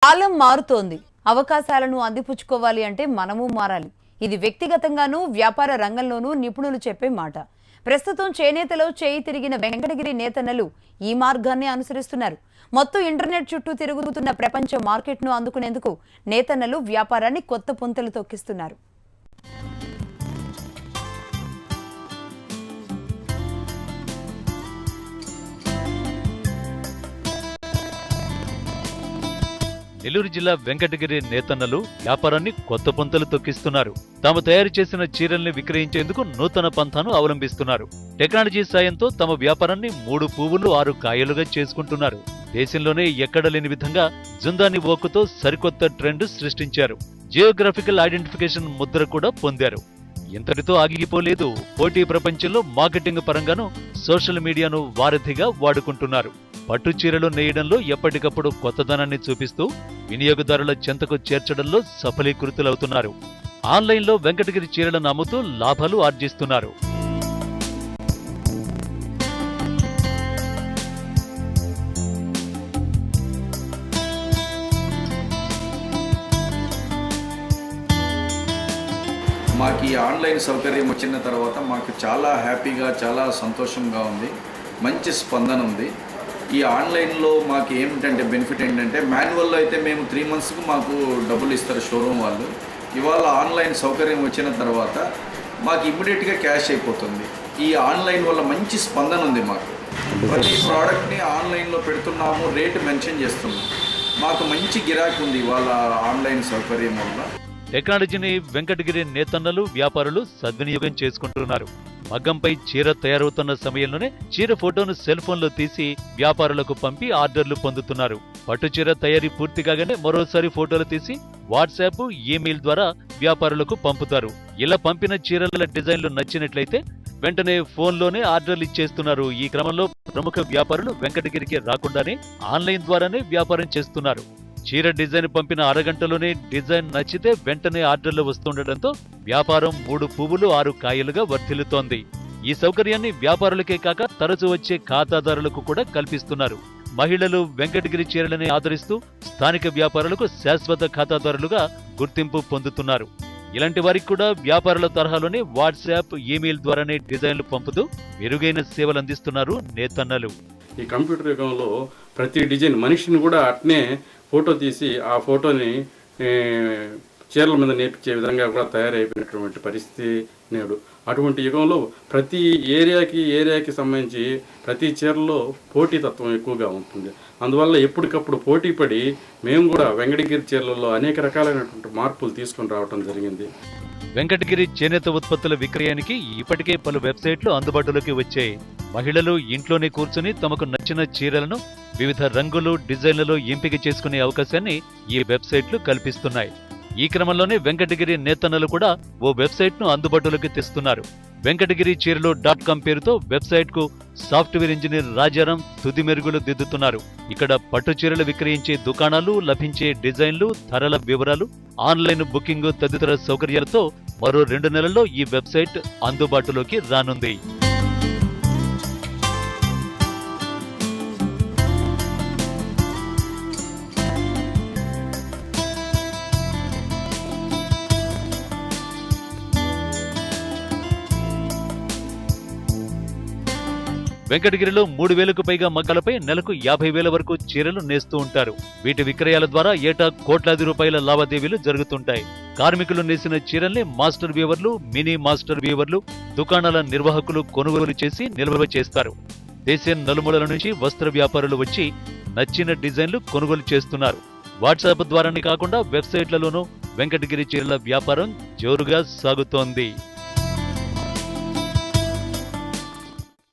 కాలం మారుతోంది. అవకాశాలను అందిపుచ్చుకోవాలి అంటే మనము మారాలి. ఇది వ్యక్తిగతంగానూ వ్యాపార రంగంలోనూ నిపుణులు చెప్పే మాట. ప్రస్తుతం చేనేతలో చేయి తిరిగిన వెంకటగిరి నేతన్నలు ఈ మార్గాన్ని అనుసరిస్తున్నారు. మొత్తం ఇంటర్నెట్ చుట్టూ తిరుగుతున్న ప్రపంచ మార్కెట్ను అందుకునేందుకు నేతన్నలు వ్యాపారాన్ని కొత్త పుంతలు తొక్కిస్తున్నారు. నెల్లూరు జిల్లా వెంకటగిరి నేతన్నలు వ్యాపారాన్ని కొత్త పుంతలు తొక్కిస్తున్నారు. తాము తయారు చేసిన చీరల్ని విక్రయించేందుకు నూతన పంథాను అవలంబిస్తున్నారు. టెక్నాలజీ సాయంతో తమ వ్యాపారాన్ని 3 పువ్వులు 6 కాయలుగా చేసుకుంటున్నారు. దేశంలోనే ఎక్కడ లేని విధంగా జుందాని ఓకుతో సరికొత్త ట్రెండ్ సృష్టించారు. జియోగ్రఫికల్ ఐడెంటిఫికేషన్ ముద్ర కూడా పొందారు. ఇంతటితో ఆగిపోలేదు. పోటీ ప్రపంచంలో మార్కెటింగ్ పరంగానూ సోషల్ మీడియాను వారధిగా వాడుకుంటున్నారు. పట్టు చీరలు నేయడంలో ఎప్పటికప్పుడు కొత్తదనాన్ని చూపిస్తూ వినియోగదారుల చెంతకు చేర్చడంలో సఫలీకృతులవుతున్నారు. ఆన్లైన్లో వెంకటగిరి చీరలను అమ్ముతూ లాభాలు ఆర్జిస్తున్నారు. మాకు ఈ ఆన్లైన్ సౌకర్యం వచ్చిన తర్వాత మాకు చాలా హ్యాపీగా, చాలా సంతోషంగా ఉంది. మంచి స్పందన ఉంది. ఈ ఆన్లైన్లో మాకు ఏమిటంటే బెనిఫిట్ ఏంటంటే, మాన్యువల్లో అయితే మేము 3 monthsకు మాకు డబ్బులు ఇస్తారు షోరూమ్ వాళ్ళు. ఇవాళ ఆన్లైన్ సౌకర్యం వచ్చిన తర్వాత మాకు ఇమ్మీడియట్గా క్యాష్ అయిపోతుంది. ఈ ఆన్లైన్ వల్ల మంచి స్పందన ఉంది. మాకు ప్రతి ప్రోడక్ట్ని ఆన్లైన్లో పెడుతున్నాము, రేటు మెన్షన్ చేస్తున్నాము. మాకు మంచి గిరాకీ ఉంది ఇవాళ ఆన్లైన్ సౌకర్యం వల్ల. టెక్నాలజీని వెంకటగిరి నేతన్నలు, వ్యాపారులు సద్వినియోగం చేసుకుంటున్నారు. మగ్గంపై చీర తయారవుతున్న సమయంలోనే చీర ఫోటోను సెల్ ఫోన్లో తీసి వ్యాపారులకు పంపి ఆర్డర్లు పొందుతున్నారు. పట్టు చీర తయారీ పూర్తి కాగానే మరోసారి ఫోటోలు తీసి వాట్సాప్, ఈమెయిల్ ద్వారా వ్యాపారులకు పంపుతారు. ఇలా పంపిన చీరల డిజైన్లు నచ్చినట్లయితే వెంటనే ఫోన్లోనే ఆర్డర్లు ఇచ్చేస్తున్నారు. ఈ క్రమంలో ప్రముఖ వ్యాపారులు వెంకటగిరికి రాకుండానే ఆన్లైన్ ద్వారానే వ్యాపారం చేస్తున్నారు. చీర డిజైన్ పంపిన అరగంటలోనే డిజైన్ నచ్చితే వెంటనే ఆర్డర్లు వస్తుండటంతో వ్యాపారం 3 పువ్వులు 6 కాయలుగా వర్ధిల్లుతోంది. ఈ సౌకర్యాన్ని వ్యాపారులకే కాక తరచూ వచ్చే ఖాతాదారులకు కూడా కల్పిస్తున్నారు. మహిళలు వెంకటగిరి చీరలని ఆదరిస్తూ స్థానిక వ్యాపారులకు శాశ్వత ఖాతాదారులుగా గుర్తింపు పొందుతున్నారు. ఇలాంటి వారికి కూడా వ్యాపారుల తరహాలోనే వాట్సాప్, ఈమెయిల్ ద్వారానే డిజైన్లు పంపుతూ మెరుగైన సేవలు అందిస్తున్నారు నేతన్నలు. ఈ కంప్యూటర్ యుగంలో ప్రతి డిజైన్ మనిషిని కూడా అట్నే ఫోటో తీసి ఆ ఫోటోని చీరల మీద నేర్పించే విధంగా కూడా తయారైపోయినటువంటి పరిస్థితి నేడు. అటువంటి యుగంలో ప్రతి ఏరియాకి సంబంధించి ప్రతి చీరలో పోటీతత్వం ఎక్కువగా ఉంటుంది. అందువల్ల ఎప్పటికప్పుడు పోటీ పడి మేము కూడా వెంకటగిరి చీరలలో అనేక రకాలైనటువంటి మార్పులు తీసుకొని రావడం జరిగింది. వెంకటగిరి చేనేత ఉత్పత్తుల విక్రయానికి ఇప్పటికే పలు వెబ్సైట్లు అందుబాటులోకి వచ్చాయి. మహిళలు ఇంట్లోనే కూర్చుని తమకు నచ్చిన చీరలను వివిధ రంగులు, డిజైన్లలో ఎంపిక చేసుకునే అవకాశాన్ని ఈ వెబ్సైట్లు కల్పిస్తున్నాయి. ఈ క్రమంలోనే వెంకటగిరి నేతన్నలు కూడా ఓ వెబ్సైట్ను అందుబాటులోకి తెస్తున్నారు. వెంకటగిరి చీరలు .com పేరుతో వెబ్సైట్కు సాఫ్ట్వేర్ ఇంజనీర్ రాజారాం తుది మెరుగులు దిద్దుతున్నారు. ఇక్కడ పట్టు చీరలు విక్రయించే దుకాణాలు, లభించే డిజైన్లు, ధరల వివరాలు, ఆన్లైన్ బుకింగ్ తదితర సౌకర్యాలతో మరో 2 నెలల్లో ఈ వెబ్సైట్ అందుబాటులోకి రానుంది. వెంకటగిరిలో 3,000కు పైగా మగ్గాలపై నెలకు 50,000 వరకు చీరలు నేస్తూ ఉంటారు. వీటి విక్రయాల ద్వారా ఏటా కోట్లాది రూపాయల లావాదేవీలు జరుగుతుంటాయి. కార్మికులు నేసిన చీరల్ని మాస్టర్ వీవర్లు, మినీ మాస్టర్ వీవర్లు, దుకాణాల నిర్వాహకులు కొనుగోలు చేసి నిల్వ చేస్తారు. దేశం నలుమూలల నుంచి వస్త్ర వ్యాపారులు వచ్చి నచ్చిన డిజైన్లు కొనుగోలు చేస్తున్నారు. వాట్సాప్ ద్వారానే కాకుండా వెబ్సైట్లలోనూ వెంకటగిరి చీరల వ్యాపారం జోరుగా సాగుతోంది.